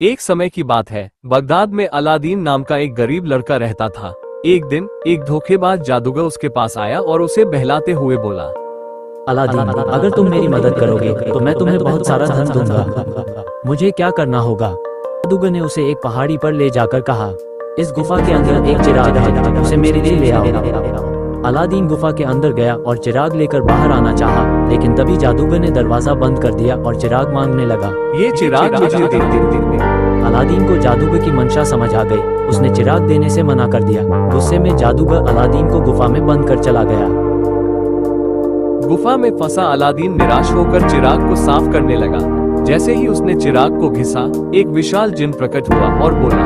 एक समय की बात है, बगदाद में अलादीन नाम का एक गरीब लड़का रहता था। एक दिन एक धोखेबाज जादूगर उसके पास आया और उसे बहलाते हुए बोला, अलादीन, अगर तुम मेरी मदद करोगे तो मैं तुम्हें बहुत सारा धन दूंगा। मुझे क्या करना होगा? जादूगर ने उसे एक पहाड़ी पर ले जाकर कहा, इस गुफा के अंदर एक चिराग है, उसे मेरे लिए ले आओ। अलादीन गुफा के अंदर गया और चिराग लेकर बाहर आना चाहा, लेकिन तभी जादूगर ने दरवाजा बंद कर दिया और चिराग मांगने लगा। ये चिराग मुझे दे। अलादीन को जादूगर की मंशा समझ आ गई। उसने चिराग देने से मना कर दिया। गुस्से में जादूगर अलादीन को गुफा में बंद कर चला गया। गुफा में फंसा अलादीन निराश होकर चिराग को साफ करने लगा। जैसे ही उसने चिराग को घिसा, एक विशाल जिन प्रकट हुआ और बोला,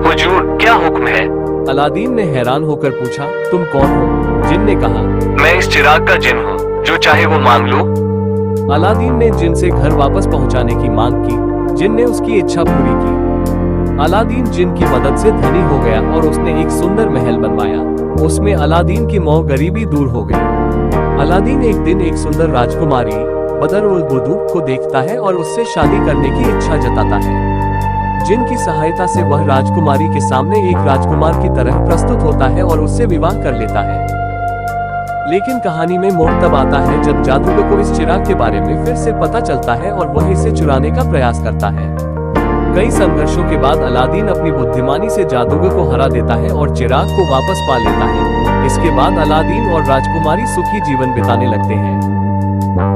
हुजूर, क्या हुक्म है? अलादीन ने हैरान होकर पूछा, तुम कौन हो? जिन ने कहा, मैं इस चिराग का जिन हूँ, जो चाहे वो मांग लो। अलादीन ने जिन से घर वापस पहुंचाने की मांग की। जिन ने उसकी इच्छा पूरी की। अलादीन जिन की मदद से धनी हो गया और उसने एक सुंदर महल बनवाया। उसमें अलादीन की मौह गरीबी दूर हो गई। अलादीन एक दिन एक सुंदर राजकुमारी बदर उल बुदूक को देखता है और उससे शादी करने की इच्छा जताता है। जिन की सहायता से वह राजकुमारी के सामने एक राजकुमार की तरह प्रस्तुत होता है और उससे विवाह कर लेता है। लेकिन कहानी में मोड़ तब आता है जब जादूगर को इस चिराग के बारे में फिर से पता चलता है और वह इसे चुराने का प्रयास करता है। कई संघर्षों के बाद अलादीन अपनी बुद्धिमानी से जादूगर को हरा देता है और चिराग को वापस पा लेता है। इसके बाद अलादीन और राजकुमारी सुखी जीवन बिताने लगते हैं।